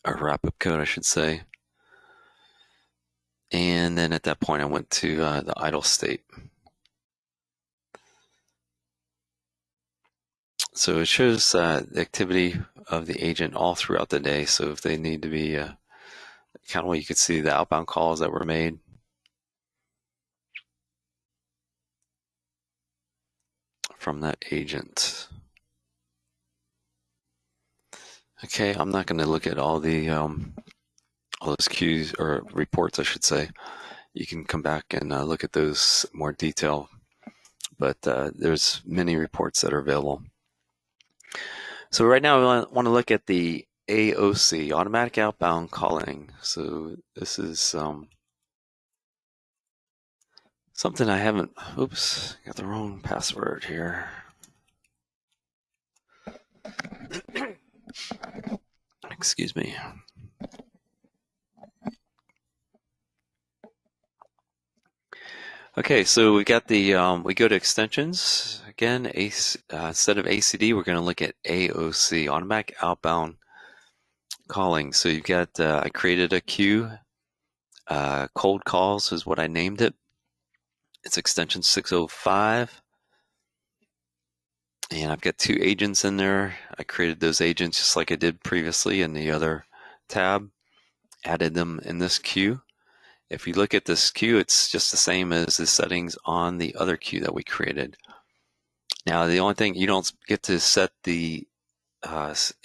Speaker 1: or wrap-up code, I should say. And then at that point, I went to the idle state. So it shows the activity of the agent all throughout the day. So if they need to be accountable, you could see the outbound calls that were made. From that agent. Okay, I'm not going to look at all those queues or reports, I should say. You can come back and look at those more detail, but there's many reports that are available. So right now we want to look at the AOC, automatic outbound calling. So this is something I haven't, oops, got the wrong password here. Excuse me. Okay, so we got the, we go to extensions. Again, instead of ACD, we're going to look at AOC, automatic outbound calling. So you've got, I created a queue. Cold calls is what I named it. It's extension 605. And I've got 2 agents in there. I created those agents just like I did previously in the other tab. Added them in this queue. If you look at this queue, it's just the same as the settings on the other queue that we created. Now, the only thing, you don't get to set the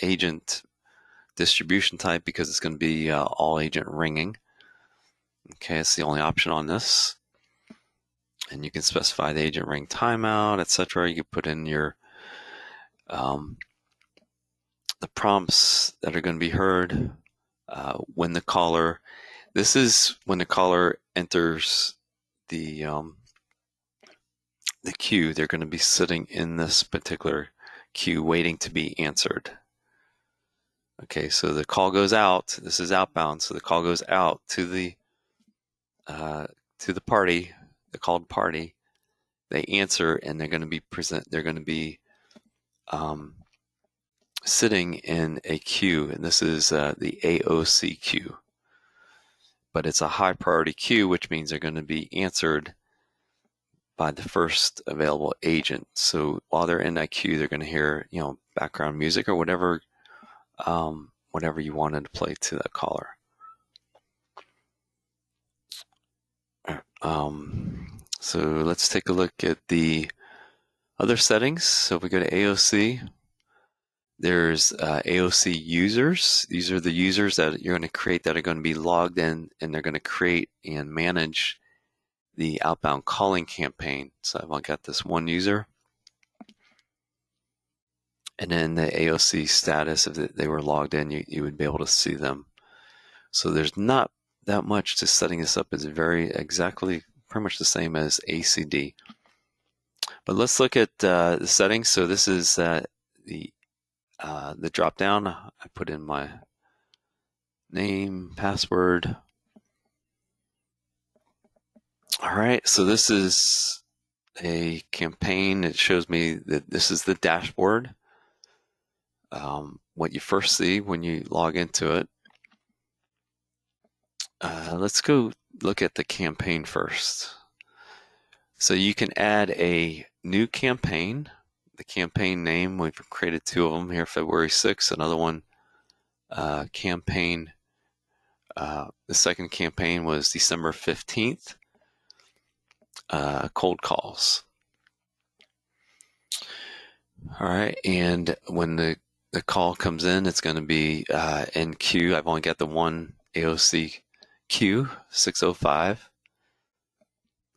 Speaker 1: agent distribution type because it's going to be all agent ringing. Okay, it's the only option on this. And you can specify the agent ring timeout, etc. You can put in your the prompts that are going to be heard when the caller. This is when the caller enters the queue. They're going to be sitting in this particular queue waiting to be answered. Okay, so the call goes out. This is outbound, so the call goes out to the party, the called party. They answer, and they're going to be They're going to be sitting in a queue, and this is the AOC queue. But it's a high priority queue, which means they're going to be answered by the first available agent. So while they're in that queue, they're going to hear, background music or whatever you wanted to play to that caller. So let's take a look at the other settings. So if we go to AOC, there's AOC users. These are the users that you're going to create that are going to be logged in, and they're going to create and manage the outbound calling campaign. So I've got this one user. And then the AOC status, if they were logged in, you would be able to see them. So there's not that much to setting this up. It's pretty much the same as ACD. But let's look at the settings. So this is the drop down. I put in my name, password. All right, so this is a campaign. It shows me that this is the dashboard. What you first see when you log into it. Let's go look at the campaign first. So you can add a new campaign. The campaign name, we've created 2 of them here, February 6th, another one, campaign. The second campaign was December 15th. cold calls. All right, and when the call comes in, it's going to be in queue. I've only got the one AOC queue, 605.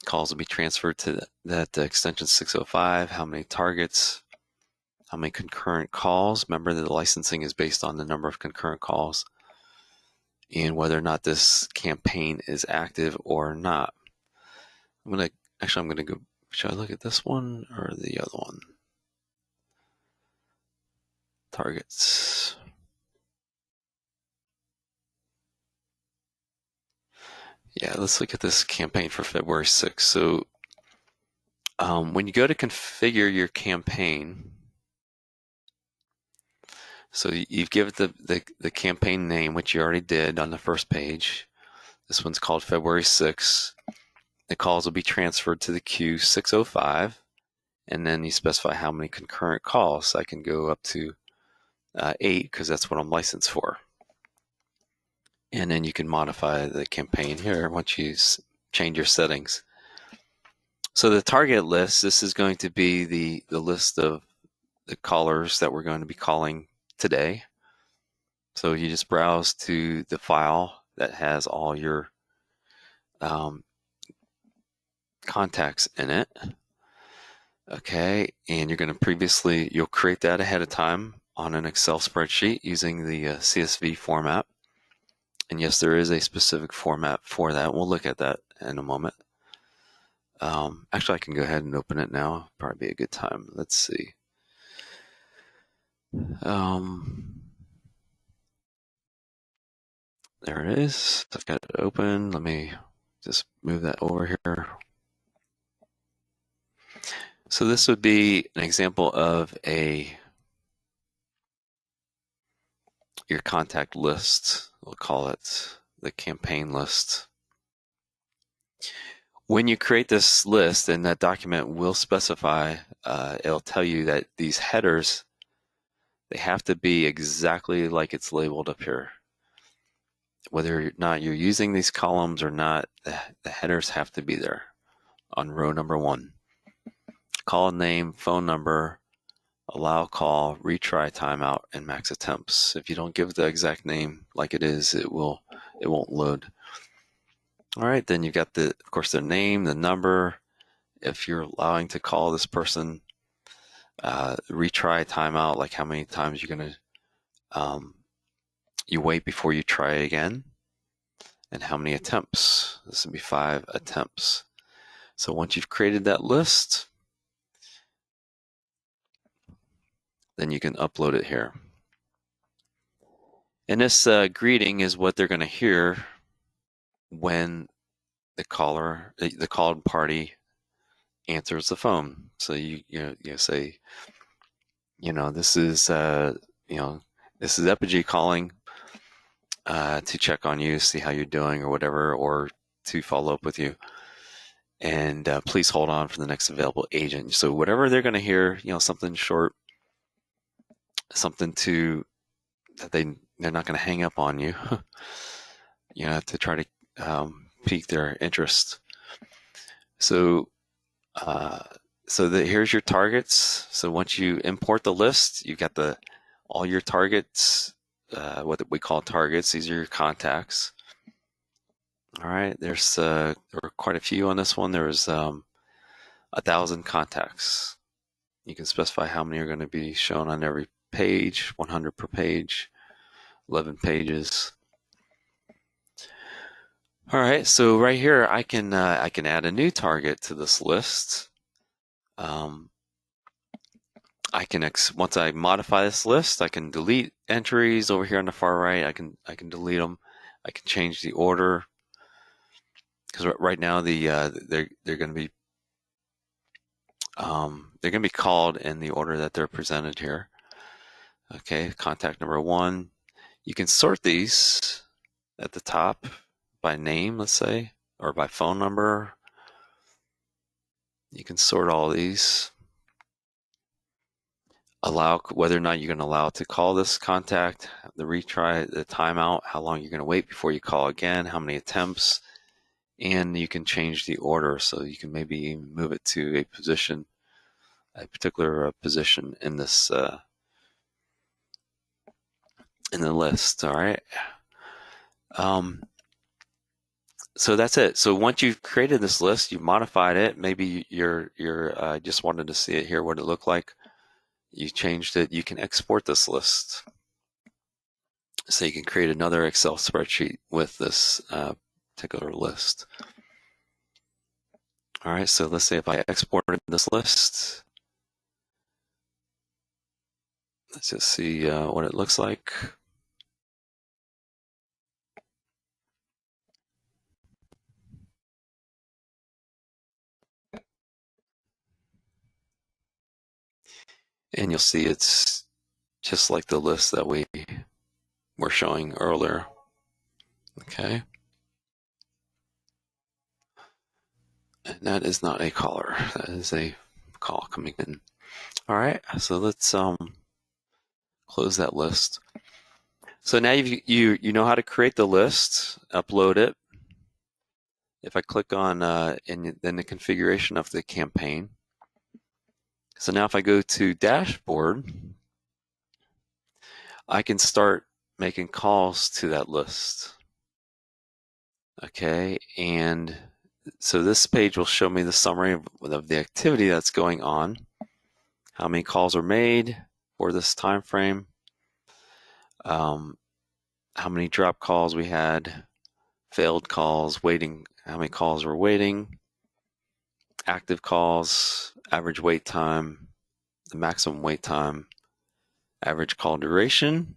Speaker 1: Calls will be transferred to that extension 605. How many targets? How many concurrent calls? Remember that the licensing is based on the number of concurrent calls and whether or not this campaign is active or not. I'm gonna go. Should I look at this one or the other one? Targets. Yeah, let's look at this campaign for February 6th. So when you go to configure your campaign, so you've given the campaign name, which you already did on the first page. This one's called February 6th. The calls will be transferred to the queue 605, and then you specify how many concurrent calls. I can go up to 8 because that's what I'm licensed for. And then you can modify the campaign here once you change your settings. So the target list, this is going to be the list of the callers that we're going to be calling today. So you just browse to the file that has all your contacts in it. Okay, and you're going to you'll create that ahead of time on an Excel spreadsheet using the CSV format. And yes, there is a specific format for that. We'll look at that in a moment. Actually, I can go ahead and open it now. Probably be a good time. Let's see. There it is. I've got it open. Let me just move that over here. So this would be an example of your contact list. We'll call it the campaign list. When you create this list, and that document will specify, it'll tell you that these headers, they have to be exactly like it's labeled up here. Whether or not you're using these columns or not, the headers have to be there on row number 1. Call name, phone number, allow call, retry timeout, and max attempts. If you don't give the exact name like it is, it won't load. All right, then you've got of course, their name, the number. If you're allowing to call this person, retry timeout, like how many times you're gonna you wait before you try again, and how many attempts. This would be 5 attempts. So once you've created that list, then you can upload it here. And this greeting is what they're going to hear when the called party answers the phone. So you say, this is this is Epygi calling to check on you, see how you're doing or whatever, or to follow up with you. And please hold on for the next available agent. So whatever they're going to hear, something short, something that they're not going to hang up on you, to try to pique their interest. So here's your targets. So once you import the list, you've got all your targets, what we call targets. These are your contacts. All right, there were quite a few on this one. There was 1,000 contacts. You can specify how many are going to be shown on every page, 100 per page, 11 pages. All right, so right here I can add a new target to this list. I can once I modify this list, I can delete entries over here on the far right. I can delete them. I can change the order, because right now they're going to be called in the order that they're presented here. Okay, contact number 1. You can sort these at the top by name, let's say, or by phone number. You can sort all these. Allow whether or not you're going to allow to call this contact, the retry, the timeout, how long you're going to wait before you call again, how many attempts, and you can change the order, so you can maybe move it to a position, a particular position in this in the list. All right. So that's it. So once you've created this list, you've modified it. Maybe you're just wanted to see it here, what it looked like. You changed it. You can export this list. So you can create another Excel spreadsheet with this particular list. All right, so let's say if I exported this list, let's just see what it looks like. And you'll see it's just like the list that we were showing earlier. Okay. And that is not a caller. That is a call coming in. All right, so let's close that list. So now you know how to create the list, upload it. If I click on then the configuration of the campaign. So now if I go to dashboard, I can start making calls to that list. Okay, and so this page will show me the summary of the activity that's going on, how many calls are made for this time frame, how many drop calls we had, failed calls, waiting, how many calls were waiting, active calls, average wait time, the maximum wait time, average call duration,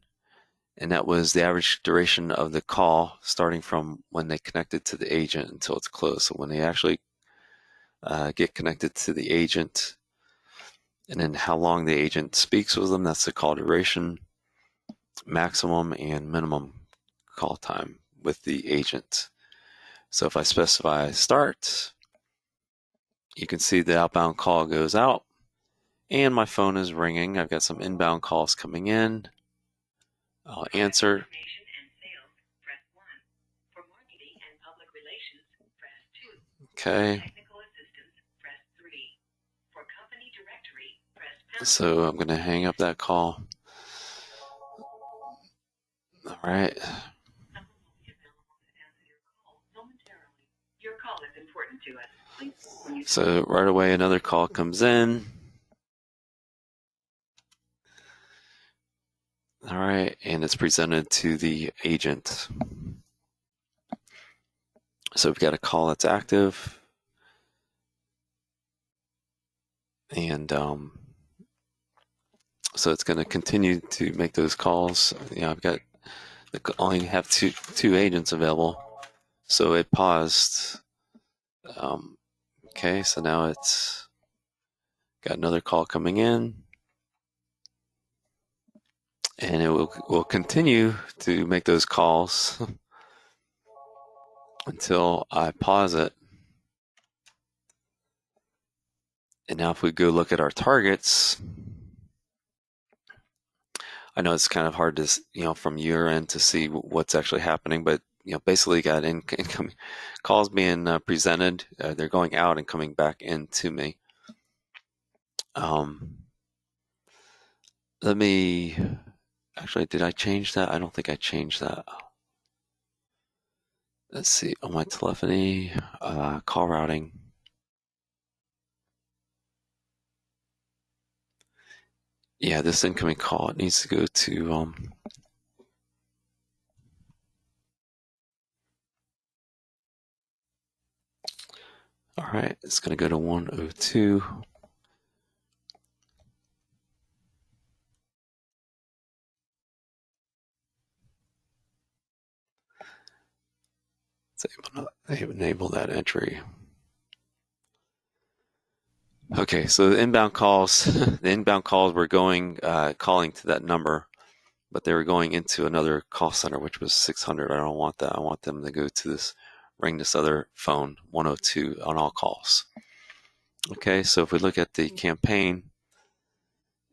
Speaker 1: and that was the average duration of the call starting from when they connected to the agent until it's closed. So when they actually get connected to the agent, and then how long the agent speaks with them, that's the call duration, maximum and minimum call time with the agent. So if I specify start, you can see the outbound call goes out and my phone is ringing. I've got some inbound calls coming in. I'll answer. Okay. So I'm going to hang up that call. All right. So right away another call comes in. All right, and it's presented to the agent. So we've got a call that's active, and so it's going to continue to make those calls. I've got only have two agents available, so it paused. Okay, so now it's got another call coming in, and it will continue to make those calls until I pause it. And now if we go look at our targets, I know it's kind of hard to, from your end to see what's actually happening, but, basically got incoming calls being presented. They're going out and coming back into me. Let me, actually, did I change that? I don't think I changed that. Let's see, on my telephony, call routing. Yeah, this incoming call, it needs to go to, all right, it's going to go to 102. Let's enable that entry. Okay, so the inbound calls were going, calling to that number, but they were going into another call center, which was 600. I don't want that. I want them to go to ring this other phone, 102, on all calls. Okay, so if we look at the campaign,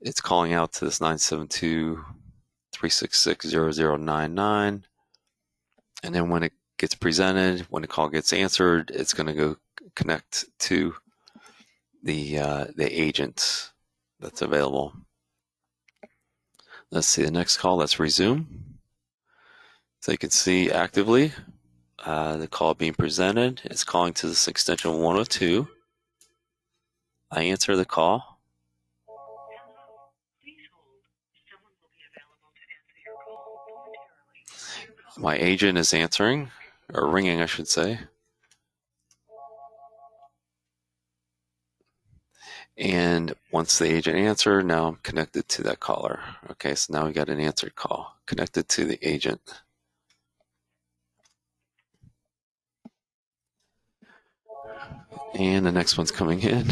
Speaker 1: it's calling out to this 972-366-0099. And then when it gets presented. When the call gets answered, it's going to go connect to the agent that's available. Let's see the next call. Let's resume. So you can see actively the call being presented. It's calling to this extension 102. I answer the call. My agent is answering, or ringing, I should say. And once the agent answered, now I'm connected to that caller. Okay, so now we got an answered call connected to the agent. And the next one's coming in.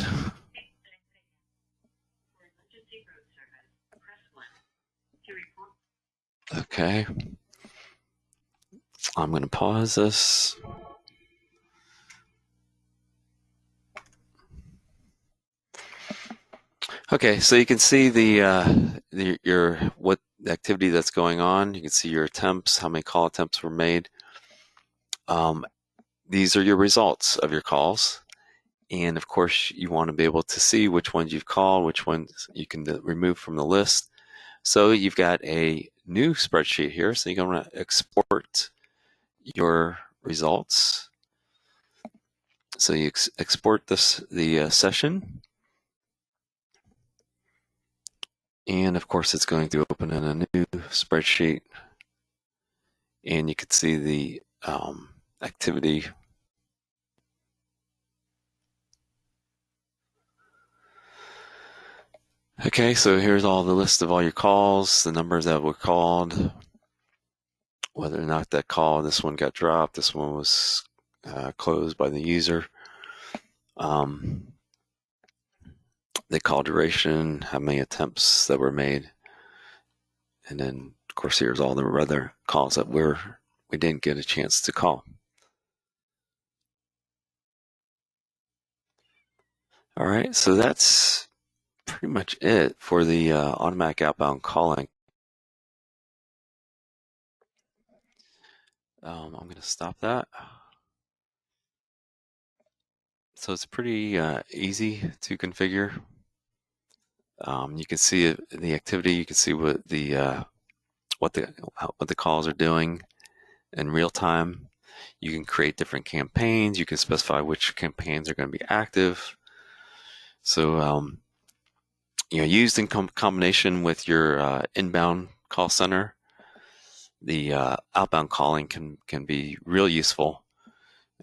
Speaker 1: Okay. I'm going to pause this. Okay, so you can see what activity that's going on. You can see your attempts, how many call attempts were made. These are your results of your calls. And of course, you want to be able to see which ones you've called, which ones you can remove from the list. So you've got a new spreadsheet here. So you're going to export your results. So you export the session. And of course, it's going to open in a new spreadsheet. And you can see the activity. Okay, so here's all the list of all your calls, the numbers that were called, whether or not that call, this one got dropped, this one was closed by the user. The call duration, how many attempts that were made. And then, of course, here's all the other calls that we didn't get a chance to call. All right, so that's pretty much it for the automatic outbound calling. I'm going to stop that. So it's pretty easy to configure. You can see the activity. You can see what the calls are doing in real time. You can create different campaigns. You can specify which campaigns are going to be active. So used in combination with your inbound call center, the outbound calling can be real useful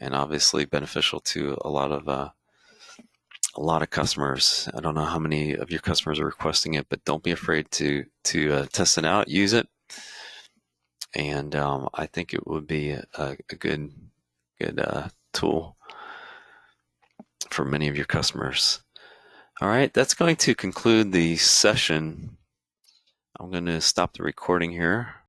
Speaker 1: and obviously beneficial to a lot of customers. I don't know how many of your customers are requesting it, but don't be afraid to test it out, use it, and I think it would be a good tool for many of your customers. All right, that's going to conclude the session. I'm going to stop the recording here.